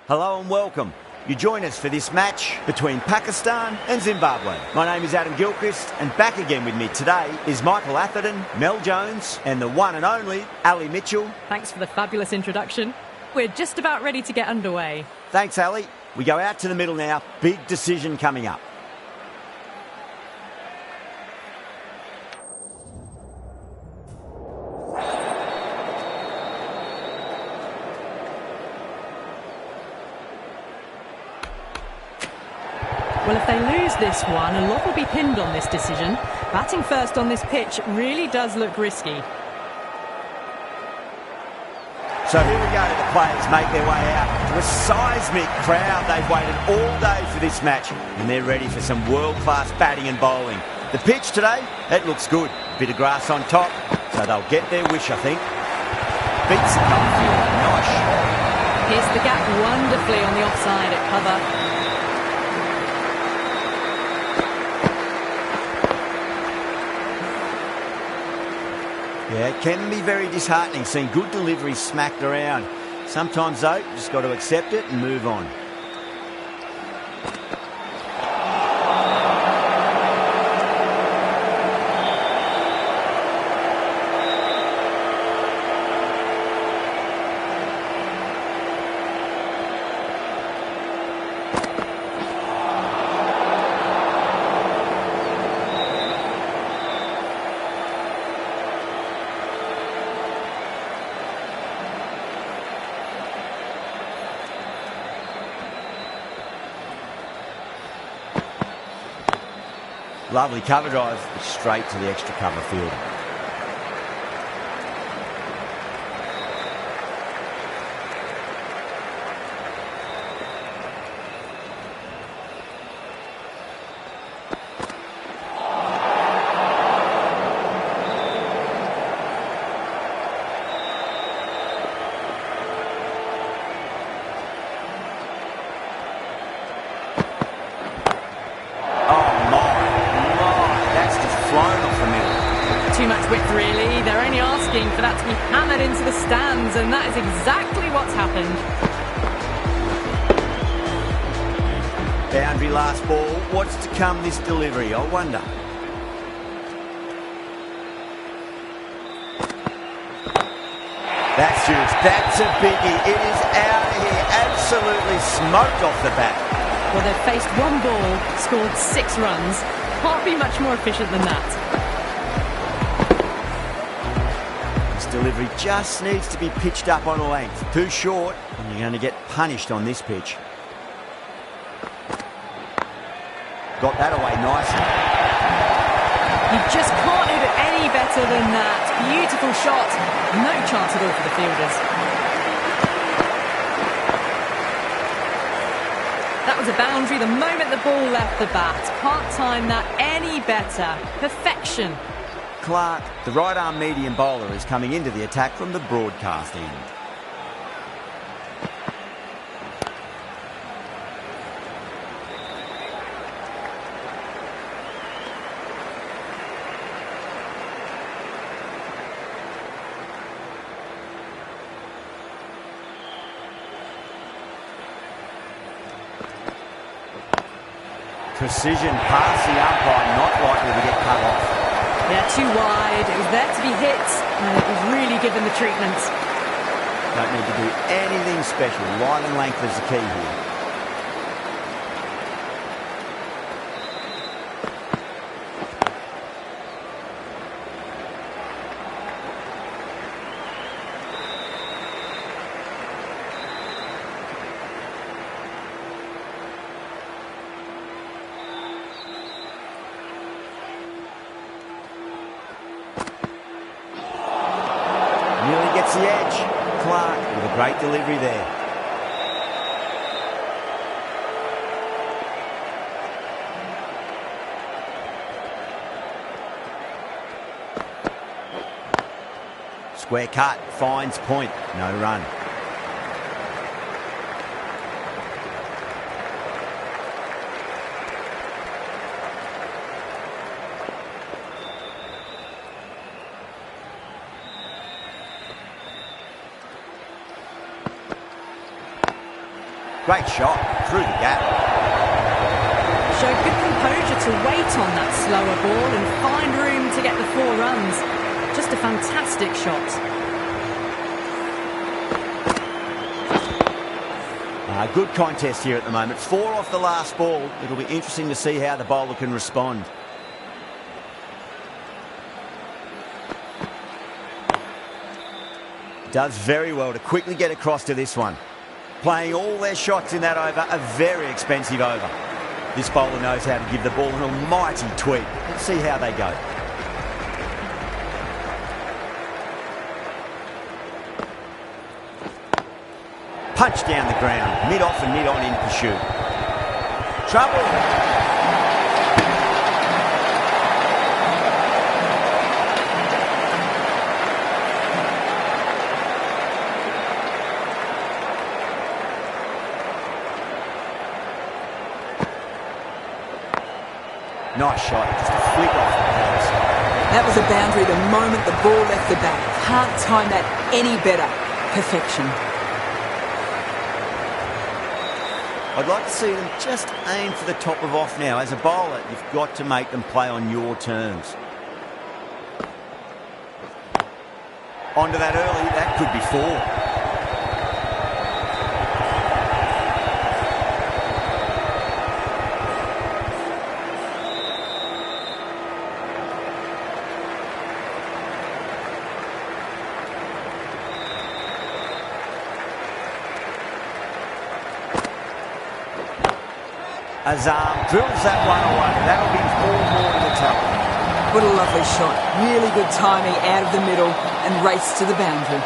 Hello and welcome. You join us for this match between Pakistan and Zimbabwe. My name is Adam Gilchrist, and back again with me today is Michael Atherton, Mel Jones, and the one and only Ali Mitchell. Thanks for the fabulous introduction. We're just about ready to get underway. Thanks, Ali. We go out to the middle now. Big decision coming up. Well, if they lose this one, a lot will be pinned on this decision. Batting first on this pitch really does look risky. So here we go. The players make their way out to a seismic crowd. They've waited all day for this match, and they're ready for some world-class batting and bowling. The pitch today, it looks good. A bit of grass on top, so they'll get their wish, I think. Beats the cover field. Nice. Here's the gap wonderfully on the offside at cover. Yeah, it can be very disheartening seeing good deliveries smacked around. Sometimes, though, you just got to accept it and move on. Lovely cover drive straight to the extra cover field. Too much width, really. They're only asking for that to be hammered into the stands, and that is exactly what's happened. Boundary last ball. What's to come this delivery, I wonder. That's huge. That's a biggie. It is out of here. Absolutely smoked off the bat. Well, they've faced one ball, scored 6 runs. Can't be much more efficient than that. Delivery just needs to be pitched up on a length. Too short, and you're going to get punished on this pitch. Got that away nicely. You just can't hit it any better than that. Beautiful shot. No chance at all for the fielders. That was a boundary the moment the ball left the bat. Can't time that any better. Perfection. Clark, the right-arm medium bowler, is coming into the attack from the broadcast end. Precision past the umpire, not likely to get cut off. Yeah, too wide. It was there to be hit, and it was really given the treatment. Don't need to do anything special. Line and length is the key here. Nearly gets the edge. Clark with a great delivery there. Square cut, finds point, no run. Great shot through the gap. Showed good composure to wait on that slower ball and find room to get the 4 runs. Just a fantastic shot. Good contest here at the moment. 4 off the last ball. It'll be interesting to see how the bowler can respond. Does very well to quickly get across to this one. Playing all their shots in that over, a very expensive over. This bowler knows how to give the ball an almighty tweak. Let's see how they go. Punch down the ground, mid-off and mid-on in pursuit. Trouble. Nice shot, just a flick off the pads. That was a boundary the moment the ball left the bat. Can't time that any better. Perfection. I'd like to see them just aim for the top of off now. As a bowler, you've got to make them play on your terms. Onto that early, that could be 4. Azam drills that one away. That'll be 4 more to the tally. What a lovely shot. Really good timing out of the middle and race to the boundary.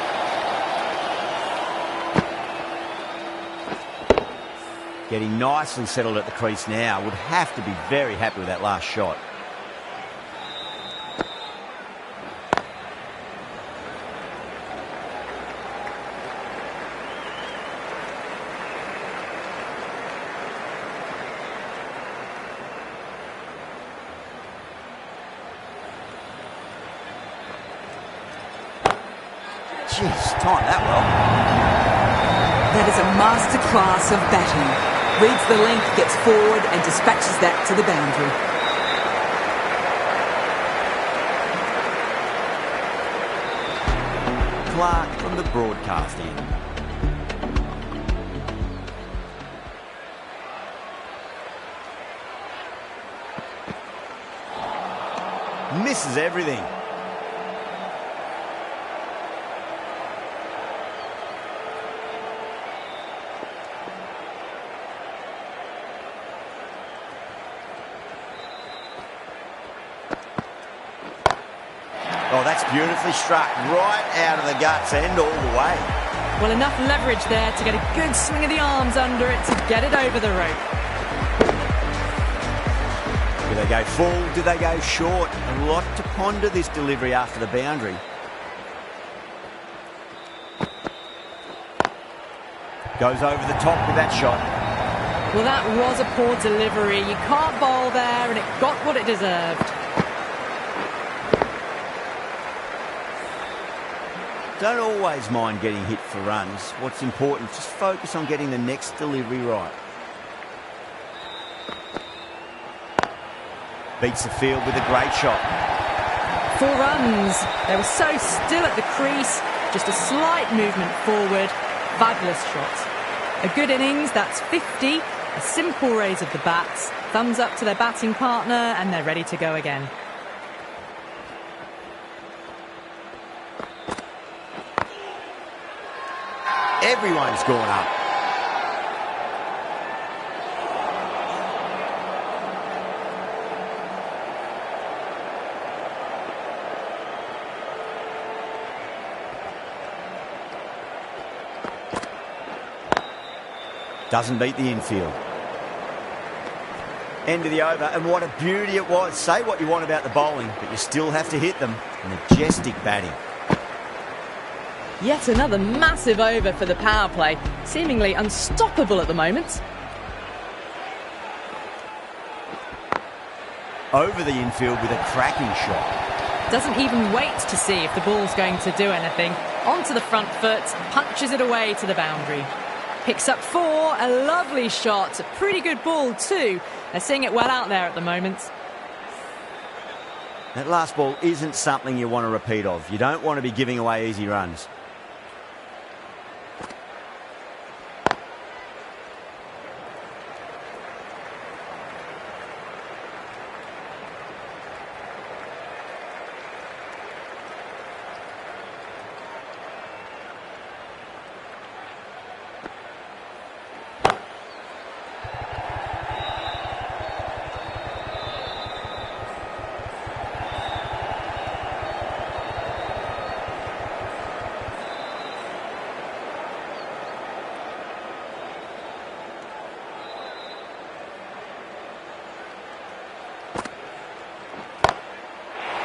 Getting nicely settled at the crease now. Would have to be very happy with that last shot. Jeez, timed that well. That is a masterclass of batting. Reads the length, gets forward and dispatches that to the boundary. Clark from the broadcast end. Misses everything. Oh, that's beautifully struck right out of the guts end all the way. Well, enough leverage there to get a good swing of the arms under it to get it over the rope. Do they go full? Do they go short? A lot to ponder this delivery after the boundary. Goes over the top with that shot. Well, that was a poor delivery. You can't bowl there, and it got what it deserved. Don't always mind getting hit for runs. What's important, just focus on getting the next delivery right. Beats the field with a great shot. 4 runs. They were so still at the crease. Just a slight movement forward. Fabulous shot. A good innings, that's 50. A simple raise of the bats. Thumbs up to their batting partner, and they're ready to go again. Everyone's gone up. Doesn't beat the infield. End of the over, and what a beauty it was. Say what you want about the bowling, but you still have to hit them. Majestic batting. Yet another massive over for the power play. Seemingly unstoppable at the moment. Over the infield with a cracking shot. Doesn't even wait to see if the ball's going to do anything. Onto the front foot, punches it away to the boundary. Picks up 4, a lovely shot, a pretty good ball too. They're seeing it well out there at the moment. That last ball isn't something you want to repeat of. You don't want to be giving away easy runs.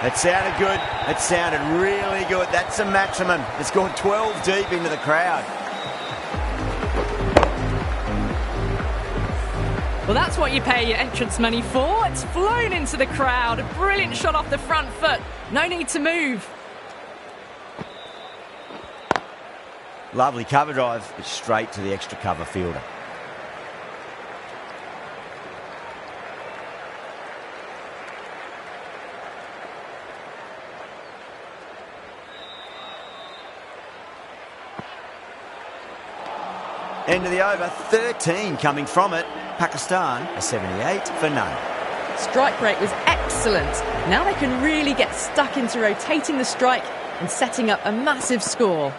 It sounded good. It sounded really good. That's the maximum. It's gone 12 deep into the crowd. Well, that's what you pay your entrance money for. It's flown into the crowd. A brilliant shot off the front foot. No need to move. Lovely cover drive, but straight to the extra cover fielder. End of the over, 13 coming from it. Pakistan, a 78 for none. Strike rate was excellent. Now they can really get stuck into rotating the strike and setting up a massive score.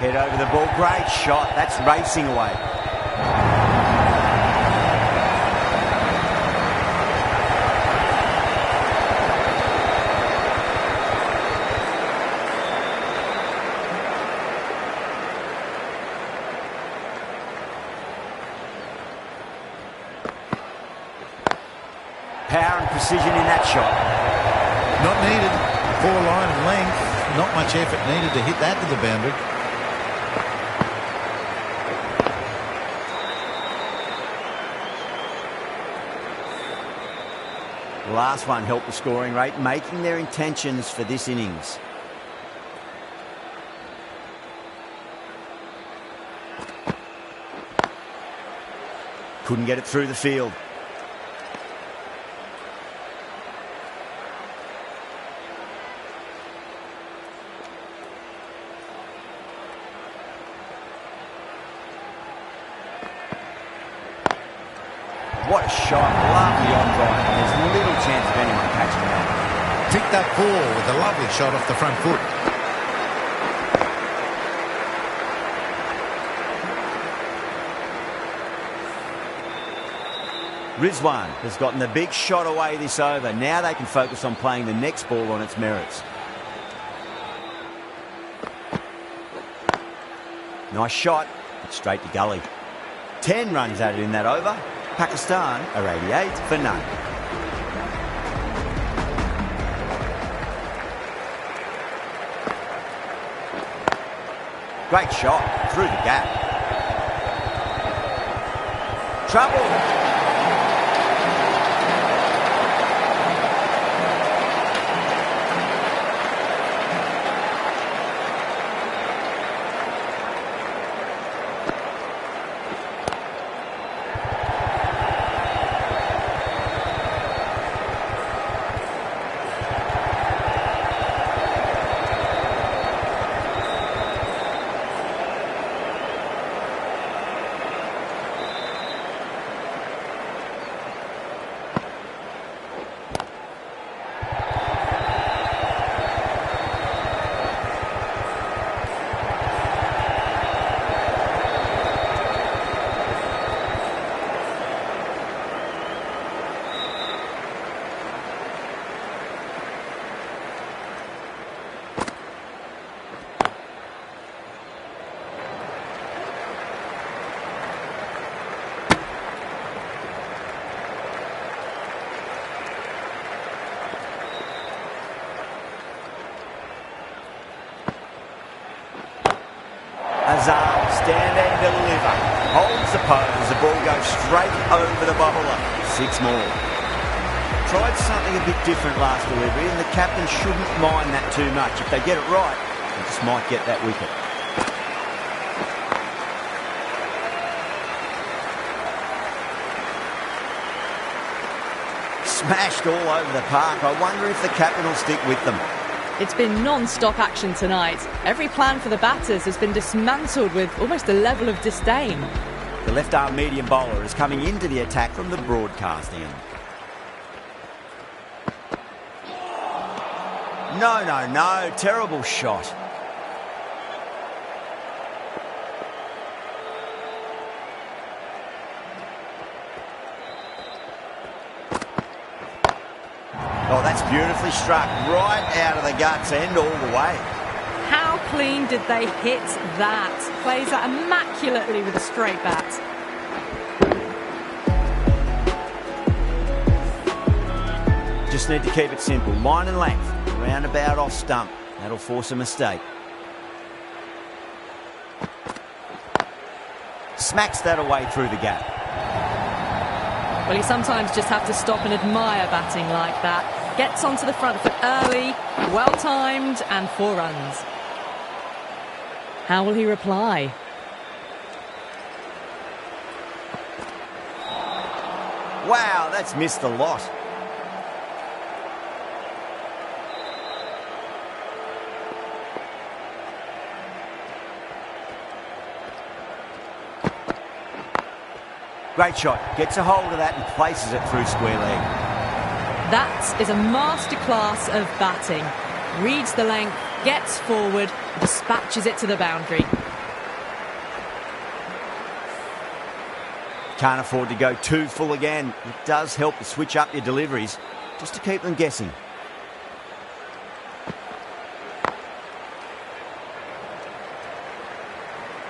Head over the ball, great shot, that's racing away. Power and precision in that shot. Not needed. Poor line and length. Not much effort needed to hit that to the boundary. The last one helped the scoring rate, making their intentions for this innings. Couldn't get it through the field. What a shot, lovely on drive. There's little chance of anyone catching that. Picked up 4 with a lovely shot off the front foot. Rizwan has gotten the big shot away this over. Now they can focus on playing the next ball on its merits. Nice shot, but straight to gully. 10 runs added in that over. Pakistan are 88 for none. Great shot through the gap. Trouble. Azam standing to deliver. Holds the pose. The ball goes straight over the bowler. 6 more. Tried something a bit different last delivery, and the captain shouldn't mind that too much. If they get it right, they just might get that wicket. Smashed all over the park. I wonder if the captain will stick with them. It's been non-stop action tonight. Every plan for the batters has been dismantled with almost a level of disdain. The left-arm medium bowler is coming into the attack from the broadcast end. No. Terrible shot. Oh, that's beautifully struck. Right out of the guts end all the way. How clean did they hit that? Plays that immaculately with a straight bat. Just need to keep it simple. Line and length. Roundabout off stump. That'll force a mistake. Smacks that away through the gap. Well, you sometimes just have to stop and admire batting like that. Gets onto the front foot early, well-timed, and 4 runs. How will he reply? Wow, that's missed the lot. Great shot. Gets a hold of that and places it through square leg. That is a masterclass of batting. Reads the length, gets forward, dispatches it to the boundary. Can't afford to go too full again. It does help to switch up your deliveries, just to keep them guessing.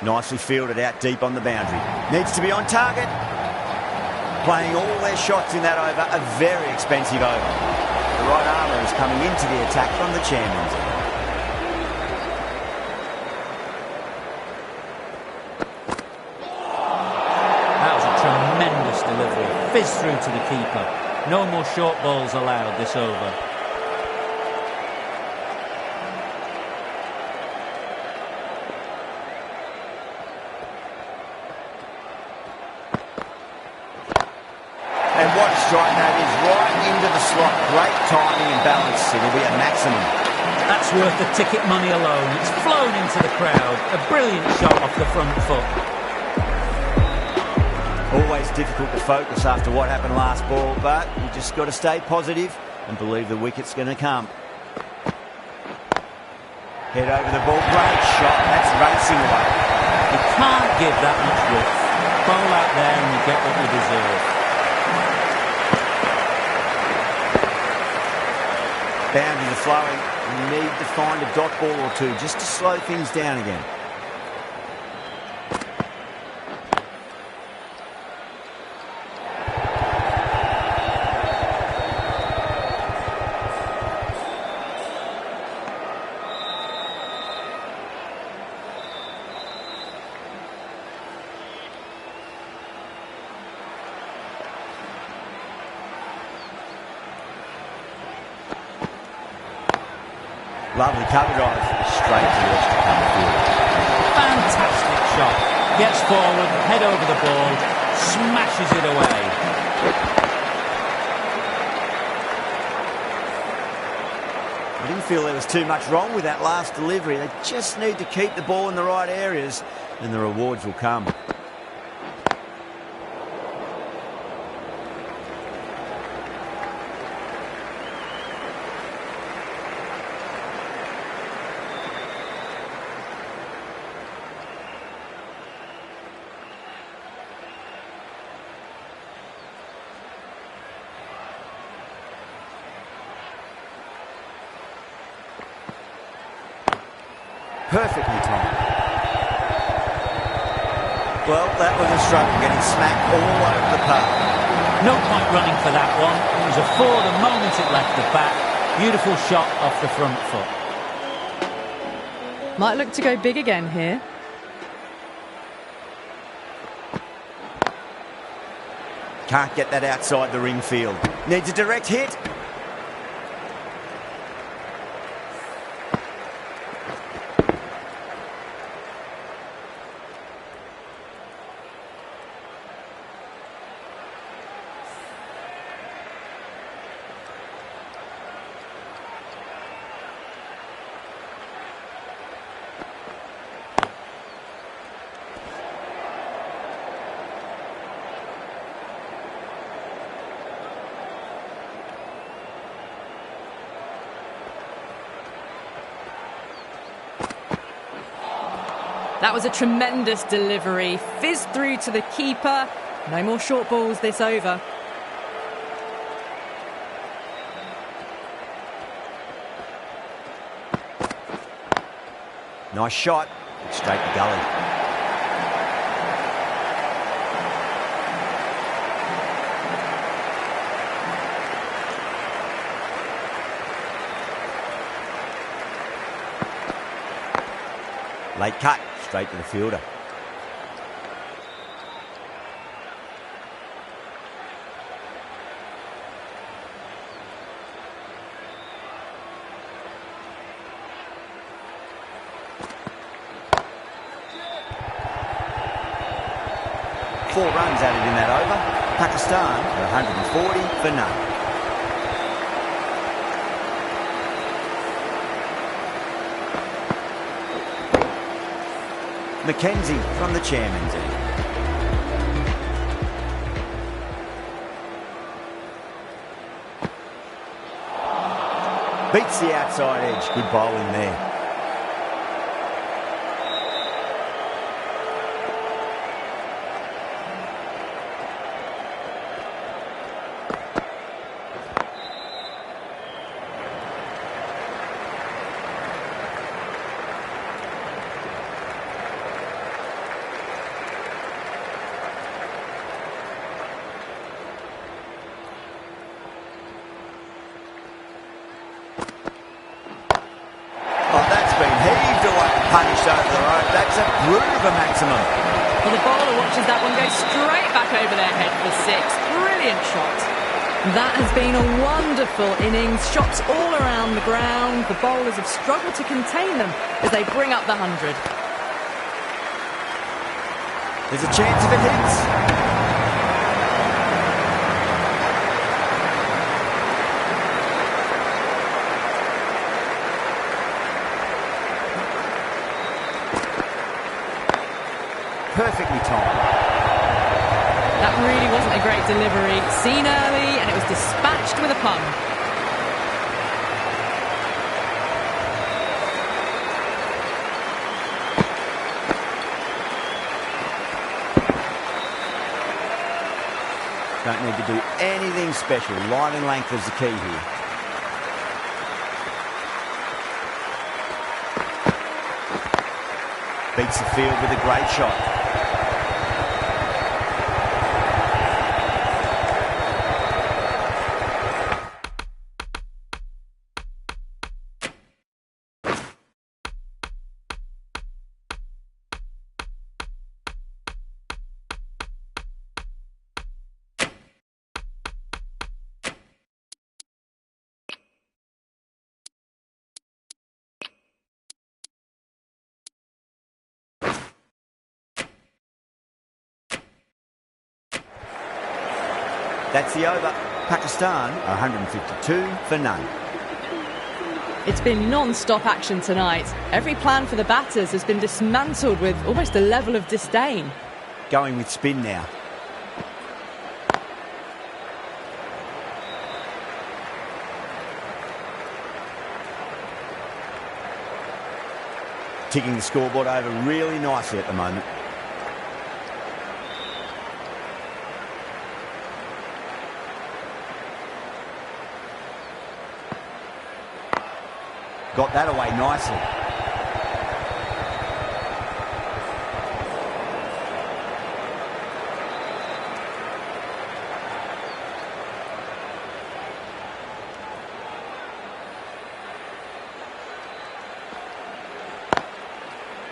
Nicely fielded out deep on the boundary. Needs to be on target. Playing all their shots in that over, a very expensive over. The right armour is coming into the attack from the champions. That was a tremendous delivery. Fizz through to the keeper. No more short balls allowed this over. And what a strike that is, right into the slot. Great timing and balance. It'll be a maximum. That's worth the ticket money alone. It's flown into the crowd. A brilliant shot off the front foot. Always difficult to focus after what happened last ball, but you just got to stay positive and believe the wicket's going to come. Head over the ball. Great shot. That's racing away. You can't give that much width. Bowl out there and you get what you deserve. Boundaries are flowing. You need to find a dot ball or two just to slow things down again. Lovely cover drive, straight towards the cover field. Fantastic shot. Gets forward, head over the ball, smashes it away. I didn't feel there was too much wrong with that last delivery. They just need to keep the ball in the right areas and the rewards will come. Perfectly timed. Well, that was a struggle, getting smacked all over the park. No point running for that one. It was a 4 the moment it left the bat. Beautiful shot off the front foot. Might look to go big again here. Can't get that outside the ring field. Needs a direct hit. That was a tremendous delivery. Fizzed through to the keeper. No more short balls this over. Nice shot. Straight to gully. Late cut. Straight to the fielder. Four runs added in that over. Pakistan are 140 for none. Mackenzie from the chairman's end. Beats the outside edge. Good bowling there. Punished over the rope. That's a brute of a maximum. Well, the bowler watches that one go straight back over their head for six. Brilliant shot. That has been a wonderful innings. Shots all around the ground. The bowlers have struggled to contain them as they bring up the 100. There's a chance if it hits. Perfectly timed. That really wasn't a great delivery. Seen early, and it was dispatched with a pun. Don't need to do anything special. Line and length is the key here. Beats the field with a great shot. That's the over. Pakistan 152 for none. It's been non-stop action tonight. Every plan for the batters has been dismantled with almost a level of disdain. Going with spin now. Ticking the scoreboard over really nicely at the moment. Got that away nicely.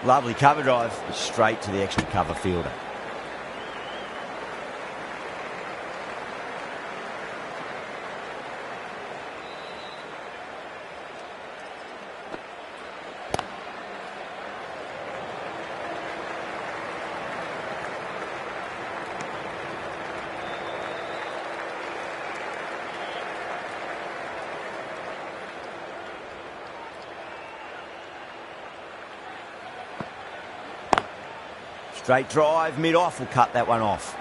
Lovely cover drive, straight to the extra cover fielder. Straight drive, mid-off will cut that one off.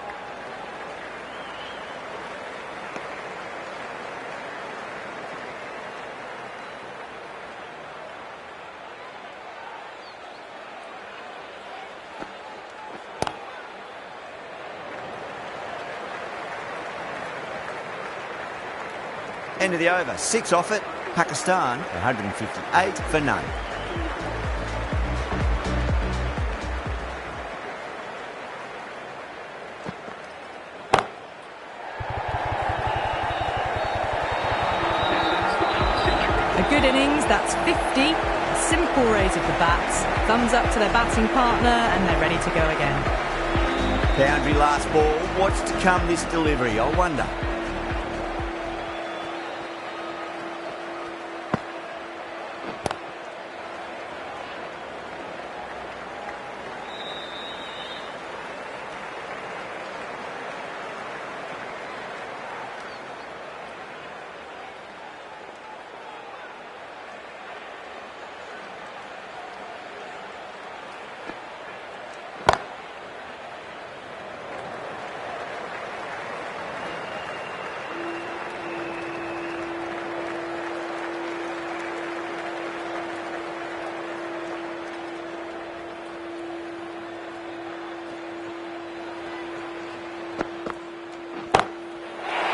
End of the over, 6 off it. Pakistan, 158 for none. A good innings, that's 50. A simple raise of the bats. Thumbs up to their batting partner and they're ready to go again. Boundary last ball. What's to come this delivery, I wonder.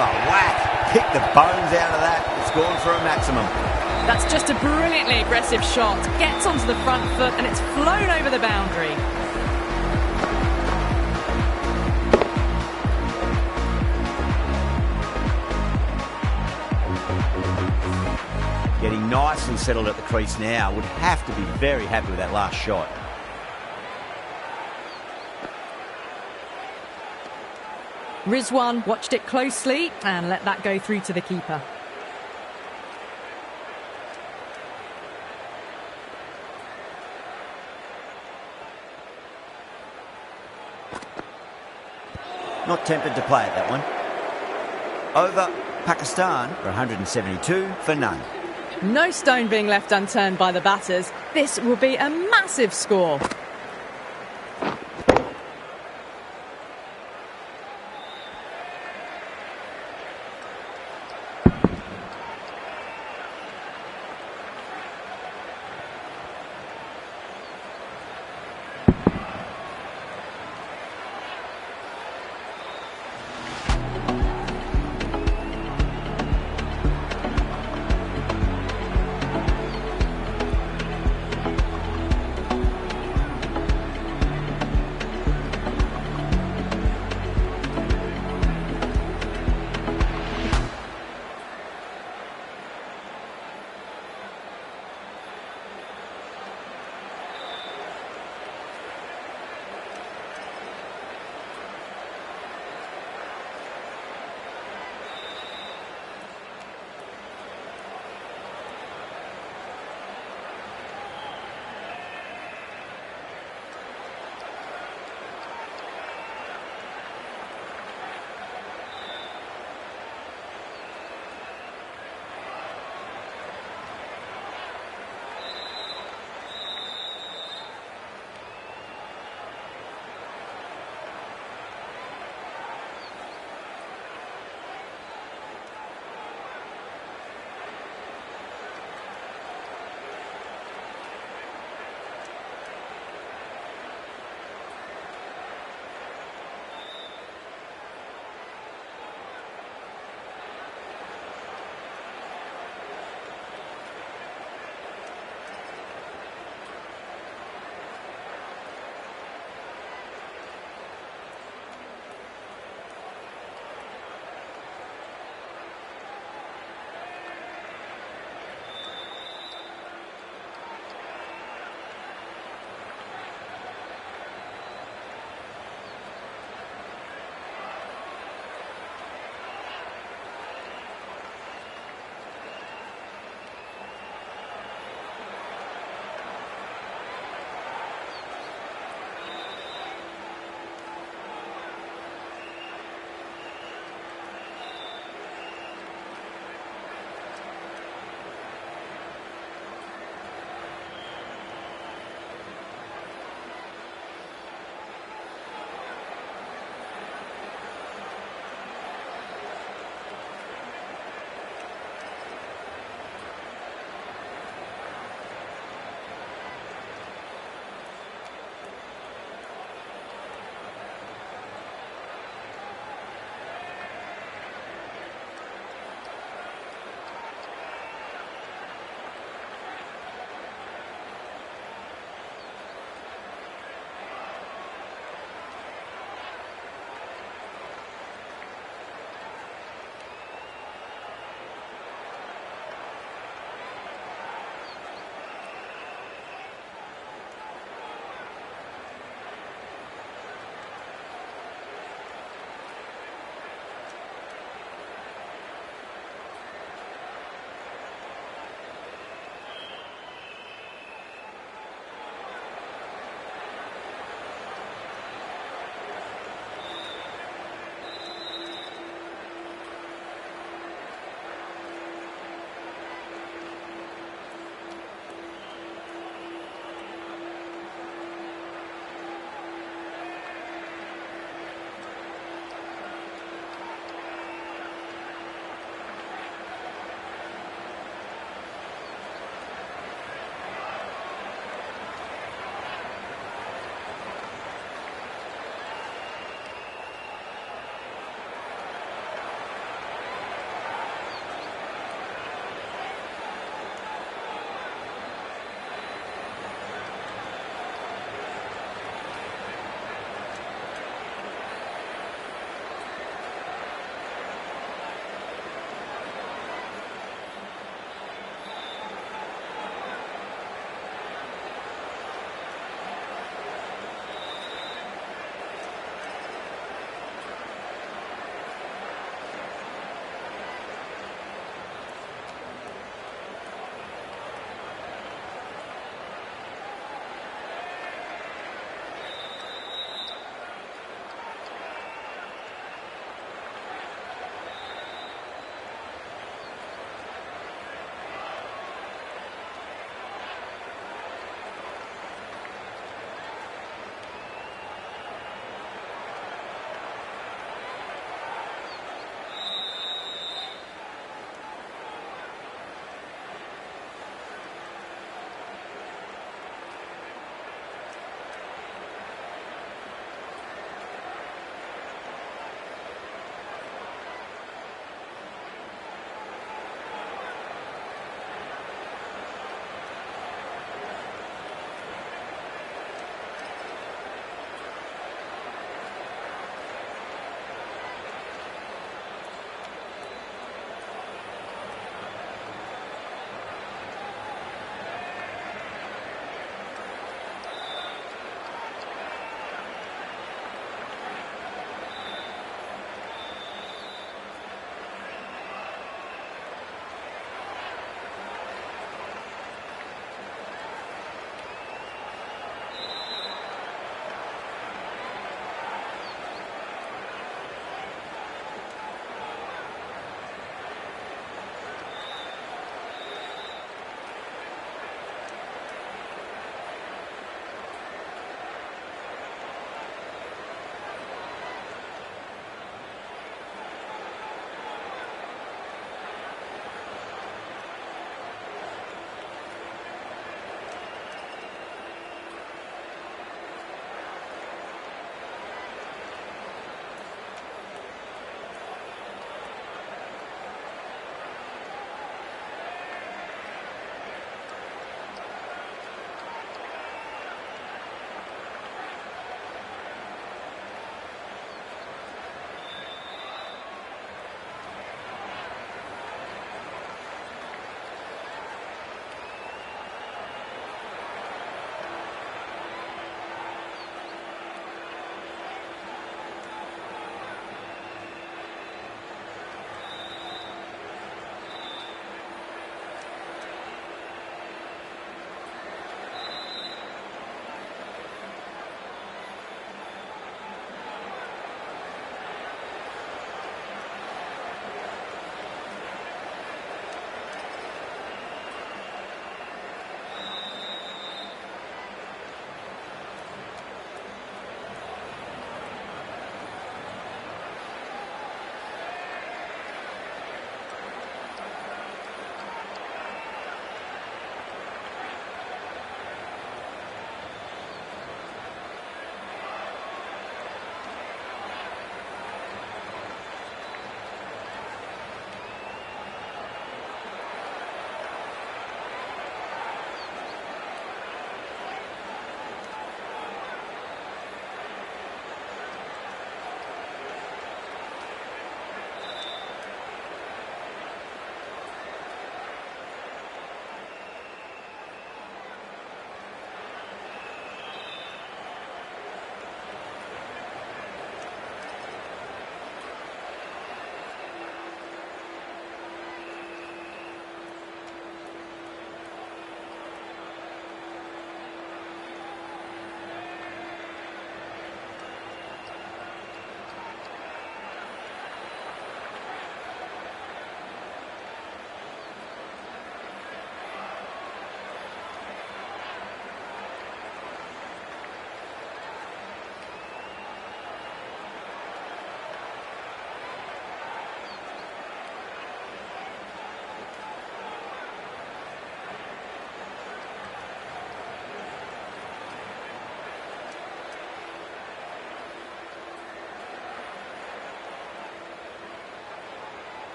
Oh, whack! Pick the bones out of that. It's gone for a maximum. That's just a brilliantly aggressive shot. Gets onto the front foot and it's flown over the boundary. Getting nice and settled at the crease now. Would have to be very happy with that last shot. Rizwan watched it closely and let that go through to the keeper. Not tempted to play it, that one. Over Pakistan for 172 for none. No stone being left unturned by the batters. This will be a massive score.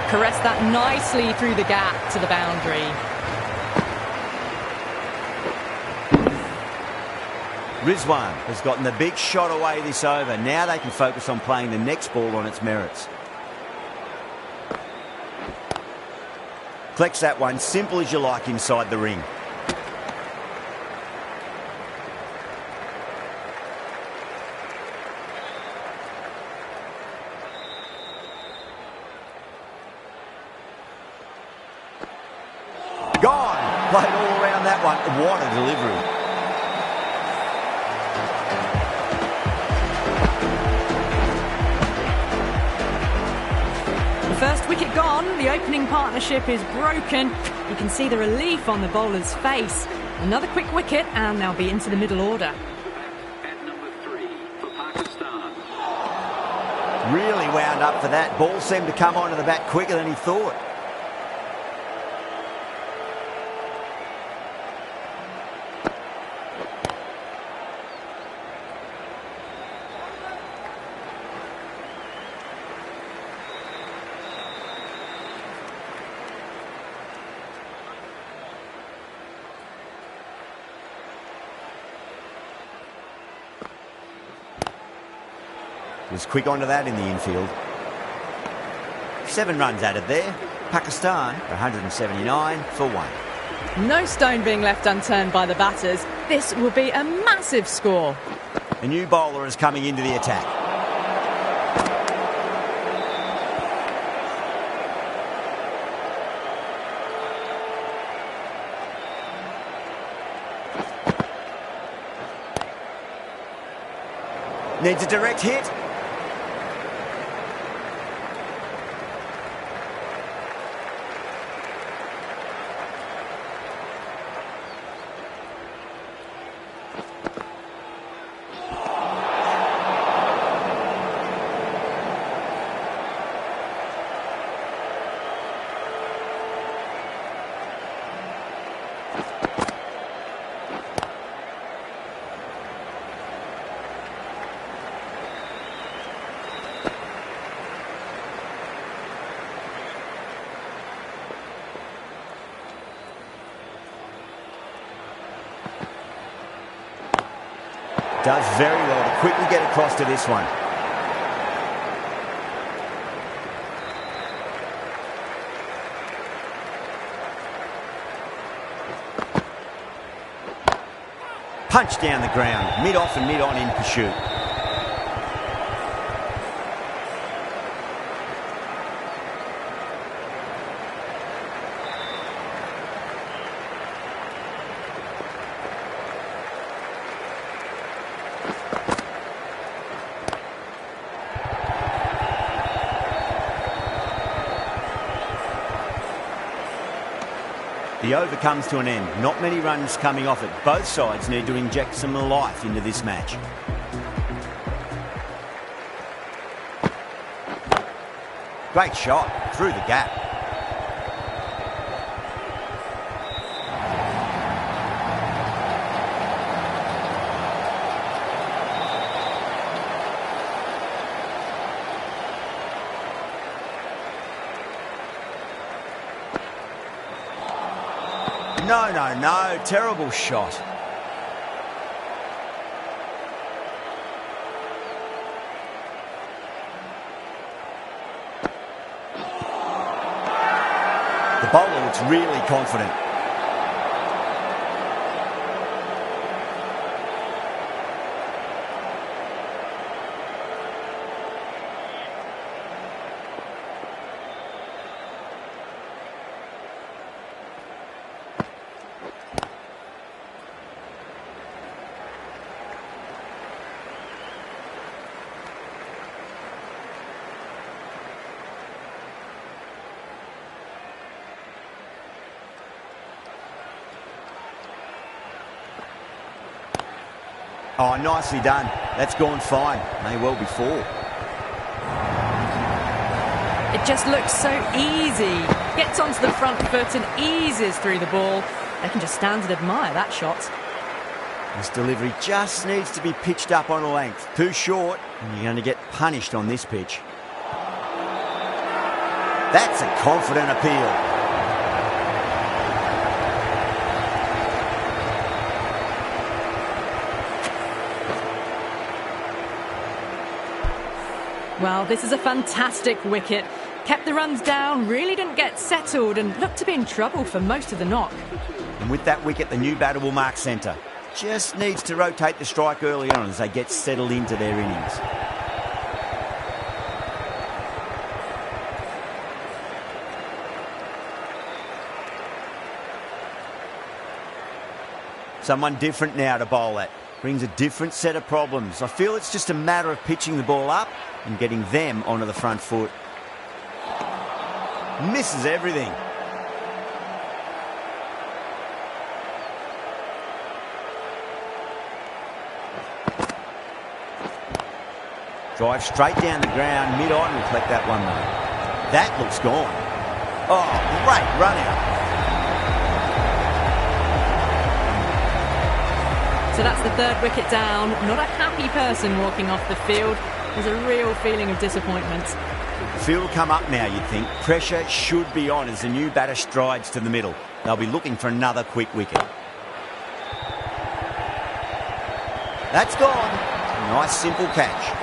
Caressed that nicely through the gap to the boundary. Rizwan has gotten the big shot away this over. Now they can focus on playing the next ball on its merits. Collects that one, simple as you like, inside the ring. Gone! Played all around that one. What a delivery. First wicket gone, the opening partnership is broken. You can see the relief on the bowler's face. Another quick wicket and they'll be into the middle order. At number 3 for Pakistan. Really wound up for that. Ball seemed to come onto the bat quicker than he thought. Was quick onto that in the infield. 7 runs added there. Pakistan 179 for 1. No stone being left unturned by the batters. This will be a massive score. A new bowler is coming into the attack. Needs a direct hit. Does very well to quickly get across to this one. Punch down the ground, mid-off and mid-on in pursuit. The over comes to an end. Not many runs coming off it. Both sides need to inject some life into this match. Great shot through the gap. No. Terrible shot. The bowler looks really confident. Oh, nicely done. That's gone fine. May well be 4. It just looks so easy. Gets onto the front foot and eases through the ball. They can just stand and admire that shot. This delivery just needs to be pitched up on a length. Too short, and you're going to get punished on this pitch. That's a confident appeal. Well, this is a fantastic wicket. Kept the runs down, really didn't get settled and looked to be in trouble for most of the knock. And with that wicket, the new batter will mark centre. Just needs to rotate the strike early on as they get settled into their innings. Someone different now to bowl at. Brings a different set of problems. I feel it's just a matter of pitching the ball up and getting them onto the front foot. Misses everything. Drive straight down the ground, mid-on will collect that one though. That looks gone. Oh, great run out. So that's the third wicket down. Not a happy person walking off the field. There's a real feeling of disappointment. The field will come up now, you'd think. Pressure should be on as the new batter strides to the middle. They'll be looking for another quick wicket. That's gone. Nice simple catch.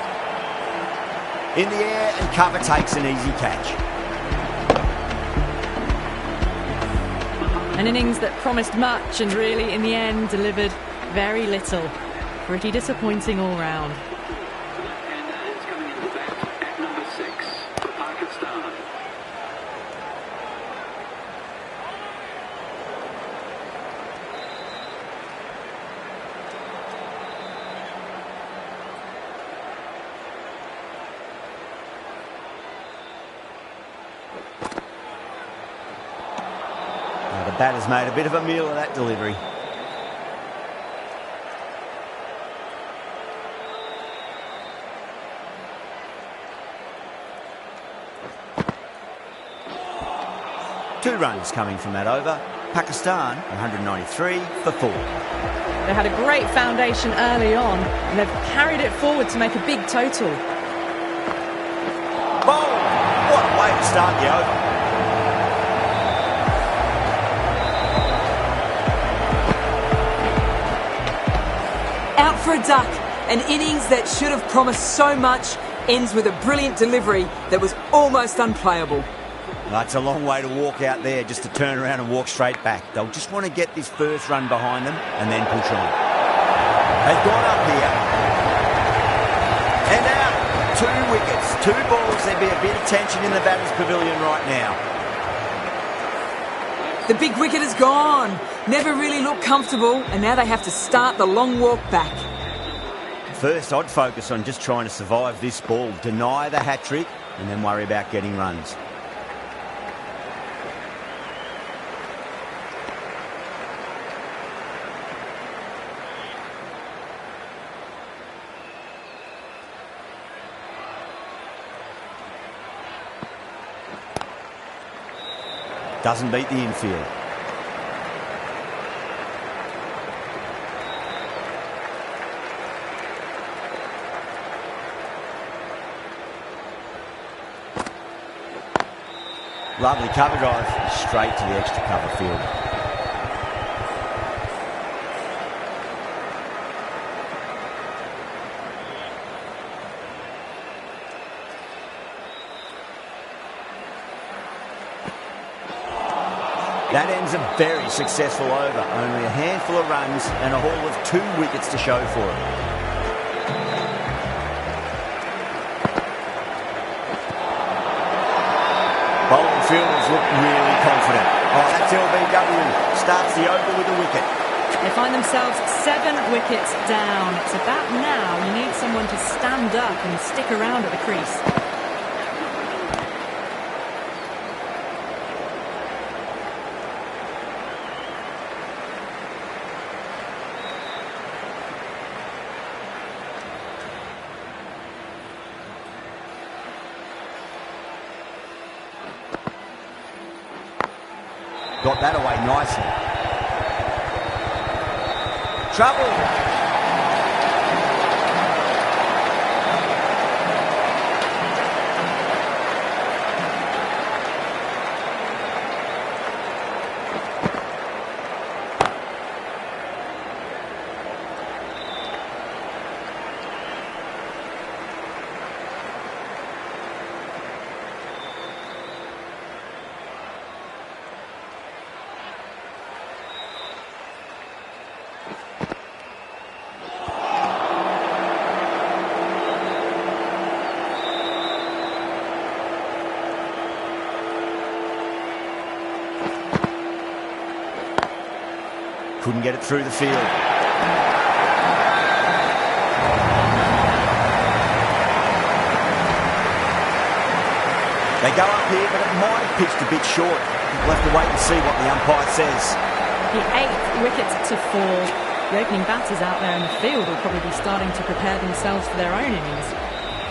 In the air and cover takes an easy catch. An innings that promised much and really, in the end, delivered very little. Pretty disappointing all round. And hands coming into bat at number 6 for Pakistan. Now, the batter's made a bit of a meal of that delivery. Two runs coming from that over. Pakistan 193 for 4. They had a great foundation early on and they've carried it forward to make a big total. Boom! What a way to start the over. Out for a duck. An innings that should have promised so much ends with a brilliant delivery that was almost unplayable. That's a long way to walk out there just to turn around and walk straight back. They'll just want to get this first run behind them and then push on. They've gone up here. And out. 2 wickets, 2 balls. There'd be a bit of tension in the batter's pavilion right now. The big wicket is gone. Never really looked comfortable, and now they have to start the long walk back. First, I'd focus on just trying to survive this ball, deny the hat-trick, and then worry about getting runs. Doesn't beat the infield. Lovely cover drive, straight to the extra cover field. That ends a very successful over. Only a handful of runs and a haul of 2 wickets to show for it. Bowling fielders look really confident. Oh, that's LBW. Starts the over with a wicket. They find themselves 7 wickets down. It's about now you need someone to stand up and stick around at the crease. Got that away nicely. Trouble. couldn't get it through the field. They go up here, but it might have pitched a bit short. We'll have to wait and see what the umpire says. The 8th wicket to fall. The opening batters out there in the field will probably be starting to prepare themselves for their own innings.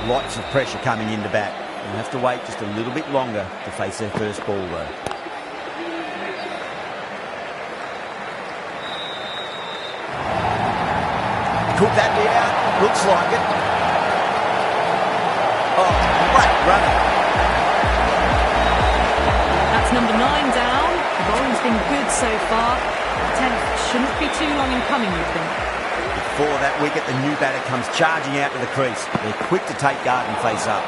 Lots of pressure coming into bat. They'll have to wait just a little bit longer to face their first ball, though. Could that be out? Looks like it. Oh, great running. That's number 9 down. The bowling's been good so far. The 10th shouldn't be too long in coming, you'd think. Before that wicket, the new batter comes charging out to the crease. They're quick to take guard and face up.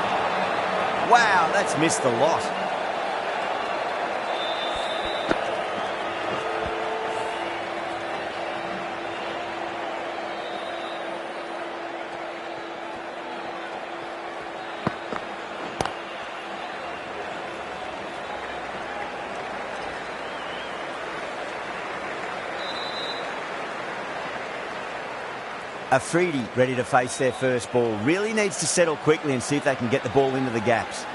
Wow, that's missed the lot. Afridi ready to face their first ball. Really needs to settle quickly and see if they can get the ball into the gaps.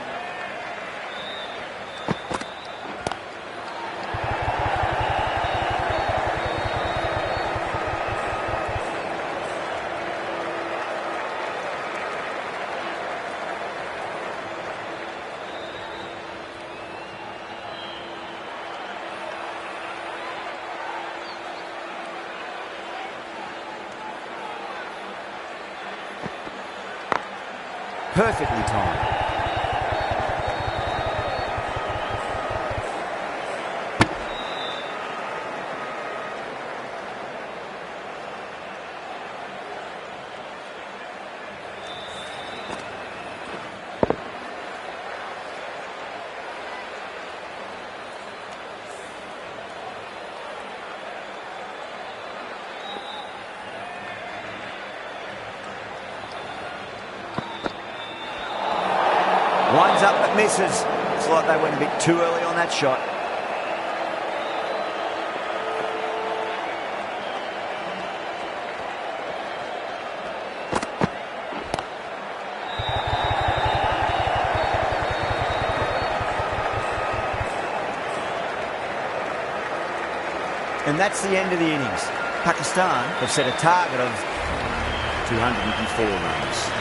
Perfectly timed. Lines up but misses. It's like they went a bit too early on that shot. And that's the end of the innings. Pakistan have set a target of 204 runs.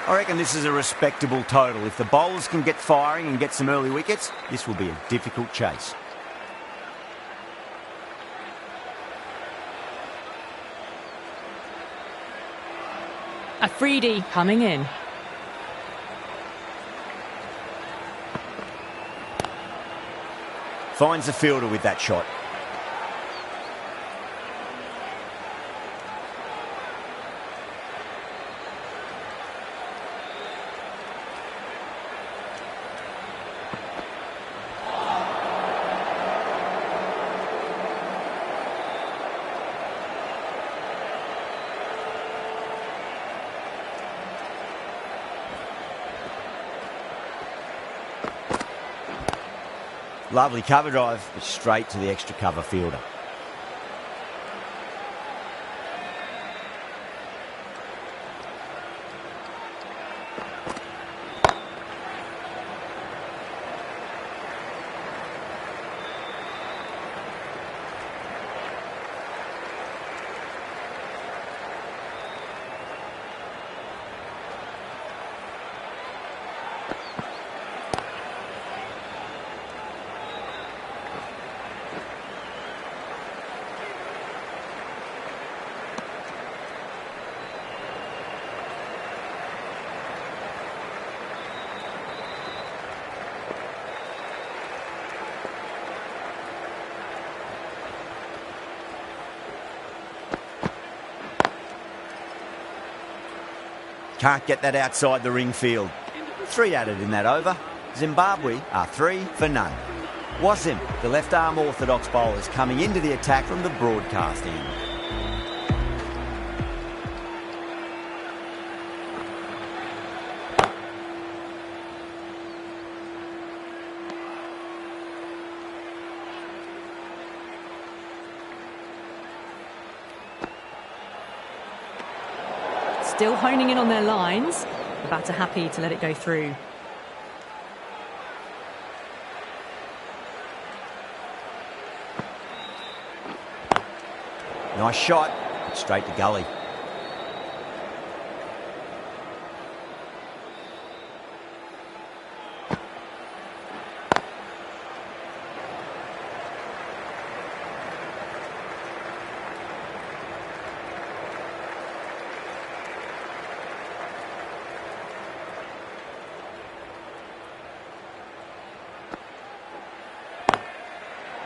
I reckon this is a respectable total. If the bowlers can get firing and get some early wickets, this will be a difficult chase. Afridi coming in. Finds the fielder with that shot. Lovely cover drive, but straight to the extra cover fielder. Can't get that outside the ring field. 3 added in that over. Zimbabwe are 3 for none. ZIM, the left-arm orthodox bowlers coming into the attack from the broadcast end. Still honing in on their lines. The batter happy to let it go through. Nice shot, straight to gully.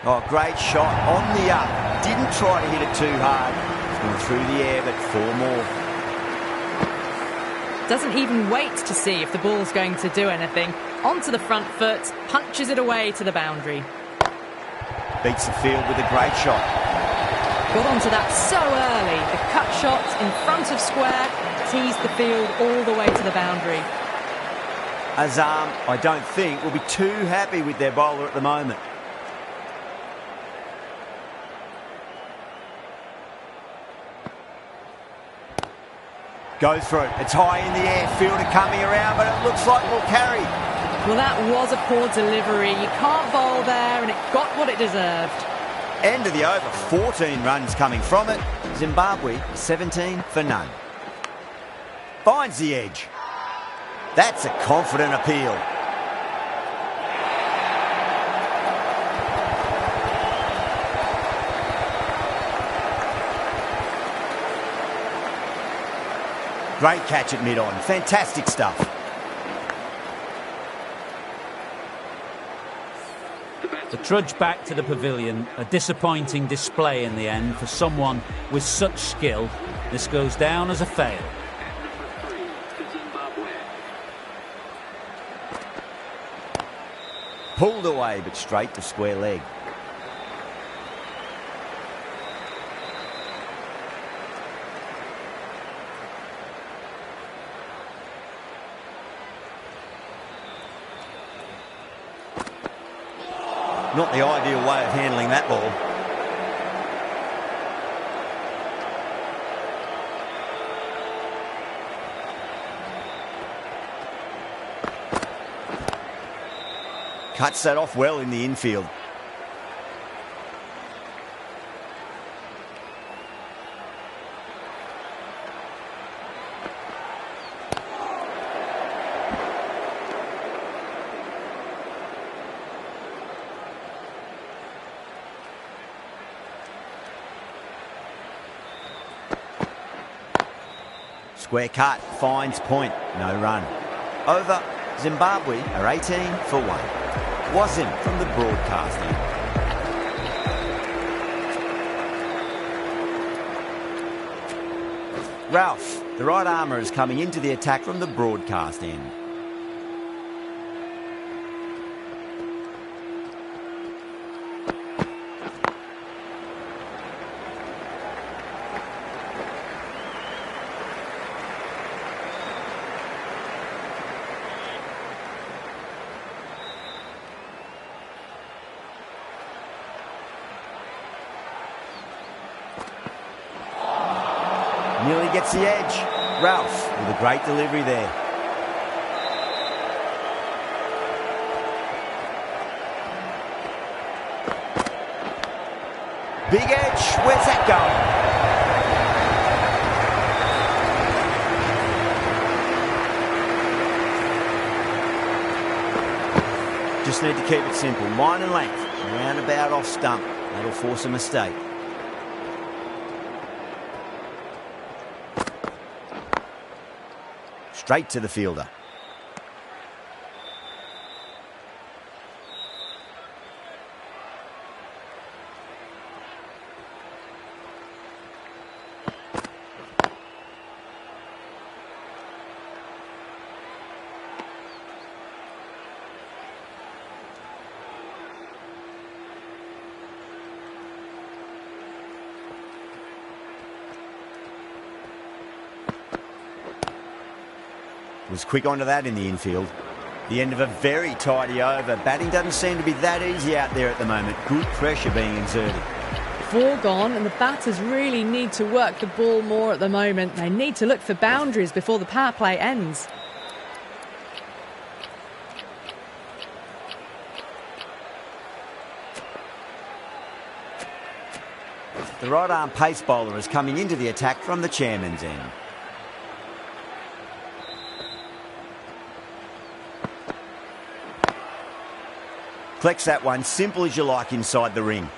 Oh, great shot on the up. Didn't try to hit it too hard. It's gone through the air, but 4 more. Doesn't even wait to see if the ball's going to do anything. Onto the front foot, punches it away to the boundary. Beats the field with a great shot. Got onto that so early. The cut shot in front of square teased the field all the way to the boundary. Azam, I don't think, will be too happy with their bowler at the moment. Go through. It's high in the air. Fielder coming around, but it looks like we'll carry. Well, that was a poor delivery. You can't bowl there, and it got what it deserved. End of the over. 14 runs coming from it. Zimbabwe 17 for none. Finds the edge. That's a confident appeal. Great catch at mid-on. Fantastic stuff. The trudge back to the pavilion, a disappointing display in the end for someone with such skill. This goes down as a fail. At number 3 for Zimbabwe. Pulled away, but straight to square leg. Not the ideal way of handling that ball. Cuts that off well in the infield. Square cut, finds point, no run. Over, Zimbabwe are 18 for 1. ZIM from the broadcasting. Ralph, the right armour, is coming into the attack from the broadcast end. Nearly gets the edge. Ralph with a great delivery there. Big edge. Where's that going? Just need to keep it simple. Line and length. Roundabout off stump. That'll force a mistake. Straight to the fielder. Was quick onto that in the infield. The end of a very tidy over. Batting doesn't seem to be that easy out there at the moment. Good pressure being exerted. 4 gone, and the batters really need to work the ball more at the moment. They need to look for boundaries before the power play ends. The right-arm pace bowler is coming into the attack from the chairman's end. Collects that one, simple as you like, inside the ring.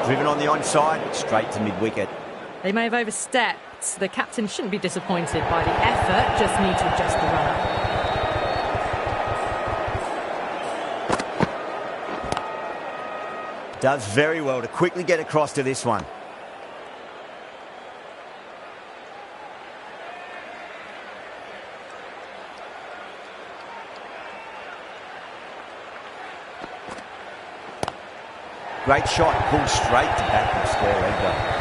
Driven on the onside, straight to mid-wicket. They may have overstepped. The captain shouldn't be disappointed by the effort, just need to adjust the run-up. Does very well to quickly get across to this one. Great shot, pulled straight to back of the square leg though.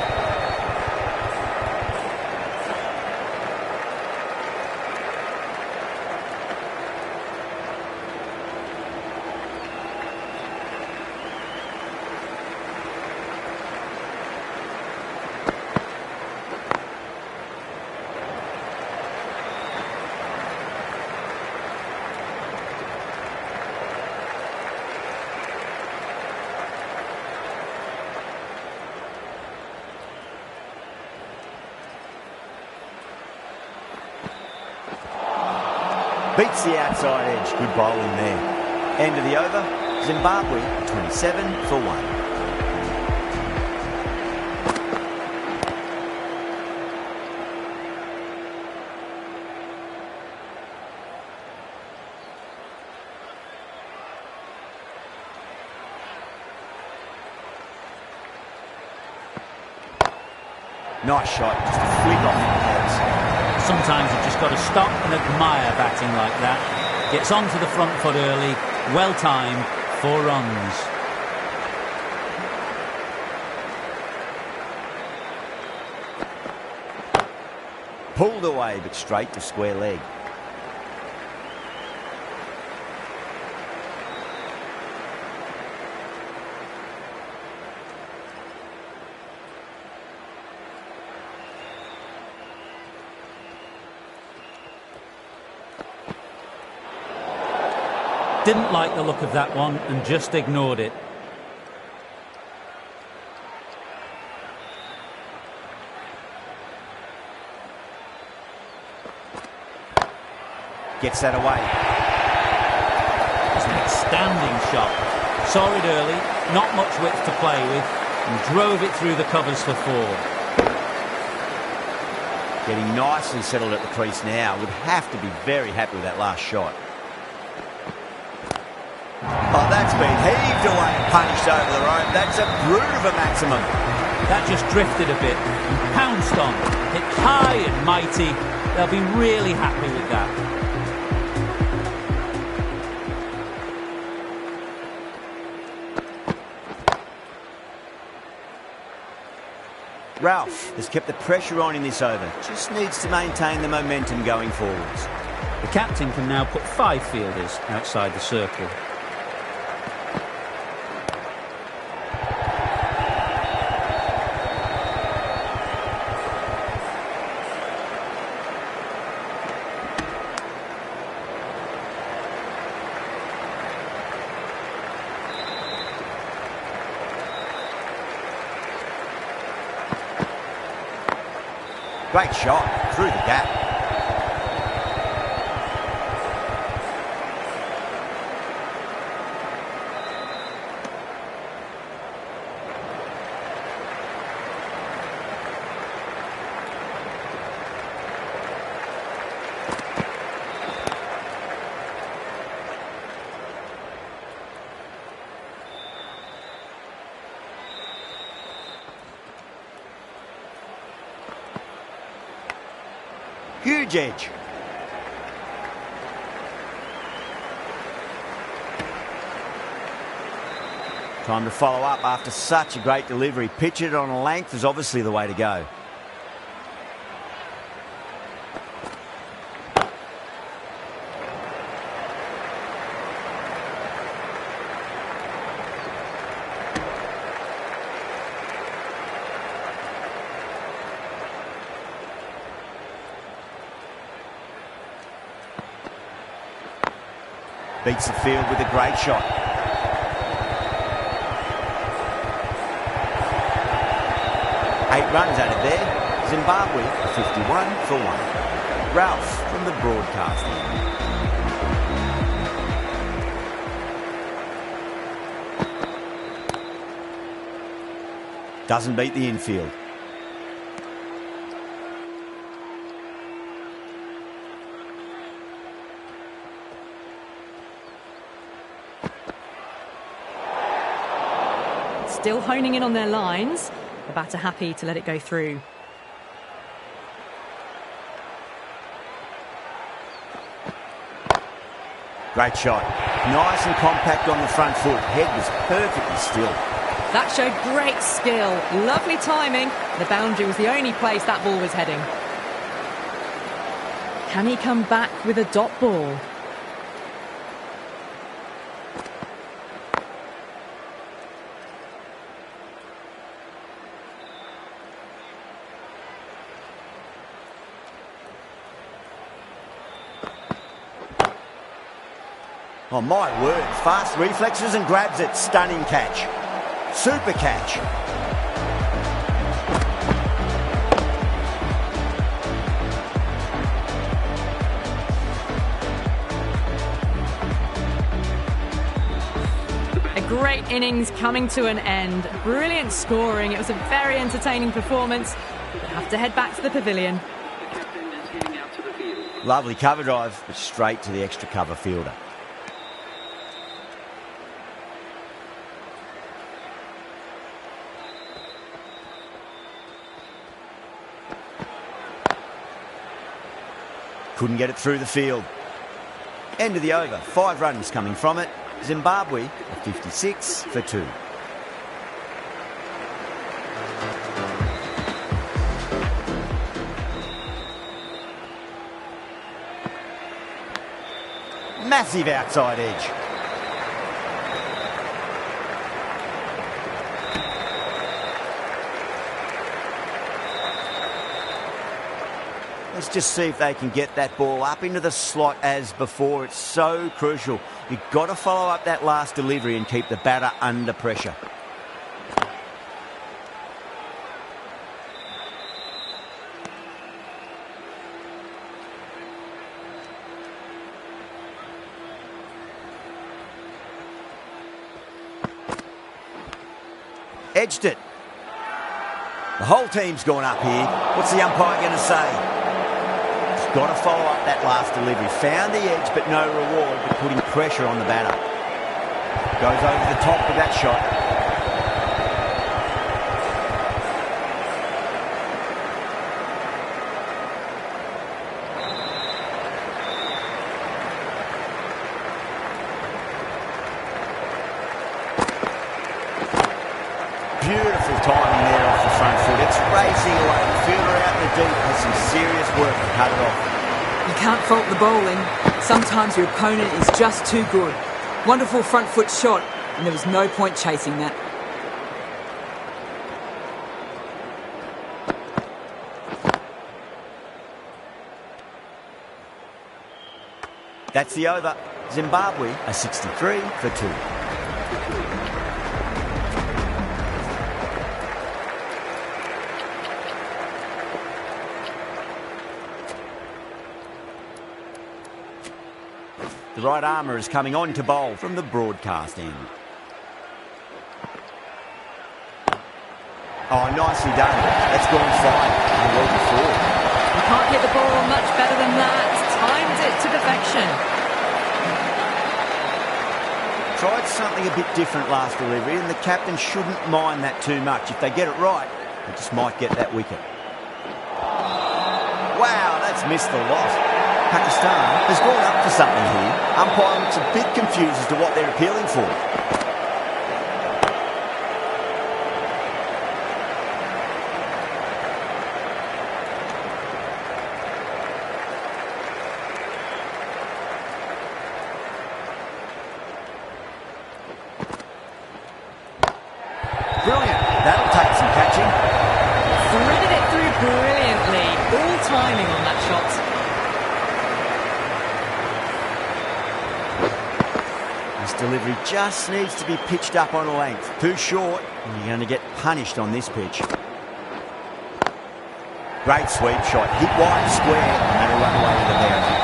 Beats the outside edge. Good bowling there. End of the over. Zimbabwe 27 for 1. Nice shot. Just a flick off the pads. Sometimes you've just got to stop and admire batting like that. Gets onto the front foot early, well timed, 4 runs. Pulled away, but straight to square leg. Didn't like the look of that one and just ignored it. Gets that away. It's an outstanding shot. Saw it early, not much width to play with, and drove it through the covers for 4. Getting nicely settled at the crease now. Would have to be very happy with that last shot. Oh, that's been heaved away and punished over the rope. That's a brute of a maximum. That just drifted a bit and pounced on. Hit high and mighty. They'll be really happy with that. Ralph has kept the pressure on in this over. Just needs to maintain the momentum going forwards. The captain can now put 5 fielders outside the circle. Great shot through the gap. Huge edge. Time to follow up after such a great delivery. Pitch it on a length is obviously the way to go. Beats the field with a great shot. 8 runs out of there. Zimbabwe 51 for 1. Ralph from the broadcasting. Doesn't beat the infield. Still honing in on their lines. The batter happy to let it go through. Great shot. Nice and compact on the front foot. Head was perfectly still. That showed great skill. Lovely timing. The boundary was the only place that ball was heading. Can he come back with a dot ball? Oh my word, fast reflexes and grabs it. Stunning catch. Super catch. A great innings coming to an end. Brilliant scoring. It was a very entertaining performance. We'll have to head back to the pavilion. The captain is heading out to the field. Lovely cover drive, but straight to the extra cover fielder. Couldn't get it through the field. End of the over. 5 runs coming from it. Zimbabwe 56 for 2. Massive outside edge. Let's just see if they can get that ball up into the slot as before. It's so crucial. You've got to follow up that last delivery and keep the batter under pressure. Edged it. The whole team's gone up here. What's the umpire going to say? Got to follow up that last delivery. Found the edge, but no reward, but putting pressure on the batter. Goes over the top with that shot. Beautiful timing there off the front foot. It's racing away. The fielder out in the deep has some serious work to cut it off. You can't fault the bowling. Sometimes your opponent is just too good. Wonderful front foot shot, and there was no point chasing that. That's the over. Zimbabwe are 63 for 2. The right armour is coming on to bowl from the broadcast end. Oh, nicely done. That's gone fine. And well before. You can't hit the ball much better than that. Timed it to perfection. Tried something a bit different last delivery, and the captain shouldn't mind that too much. If they get it right, they just might get that wicket. Wow, that's missed the lot. Pakistan has gone up for something here. Umpire looks a bit confused as to what they're appealing for. Brilliant. That'll take some catching. Threaded it through brilliantly. All timing on that shot. This delivery just needs to be pitched up on a length. Too short, and you're going to get punished on this pitch. Great sweep shot. Hit wide square, and that'll run away with the boundary.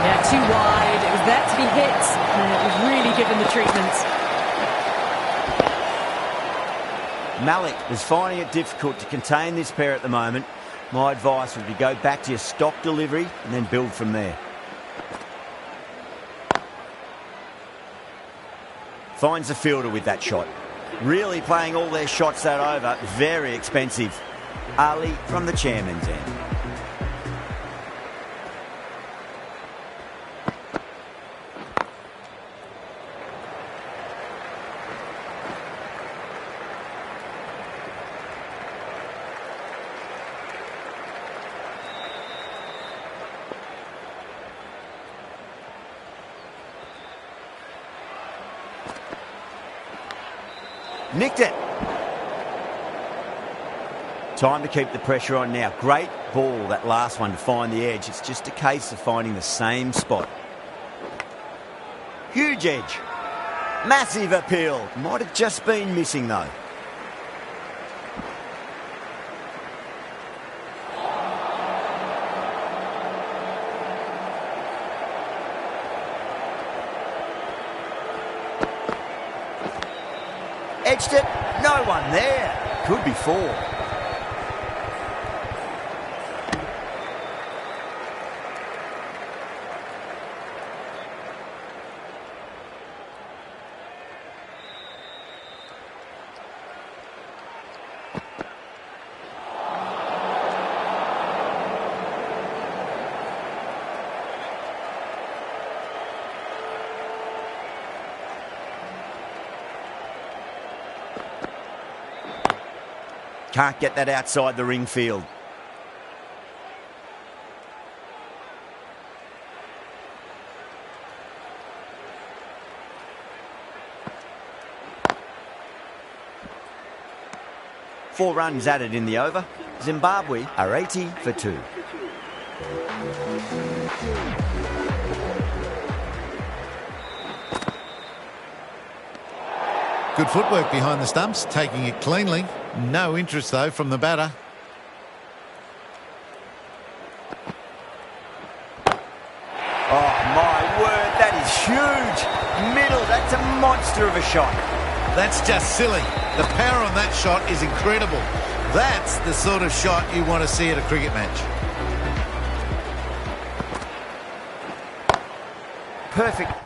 Yeah, too wide. It was there to be hit, and it was really given the treatment. Malik is finding it difficult to contain this pair at the moment. My advice would be go back to your stock delivery and then build from there. Finds the fielder with that shot. Really playing all their shots that over. Very expensive. Ali from the chairman's end. Nicked it. Time to keep the pressure on now. Great ball, that last one, to find the edge. It's just a case of finding the same spot. Huge edge. Massive appeal. Might have just been missing though. Edged it. No one there. Could be four. Can't get that outside the ring field. Four runs added in the over. Zimbabwe are 80 for 2. Good footwork behind the stumps, taking it cleanly. No interest, though, from the batter. Oh, my word, that is huge. Middle, that's a monster of a shot. That's just silly. The power on that shot is incredible. That's the sort of shot you want to see at a cricket match. Perfect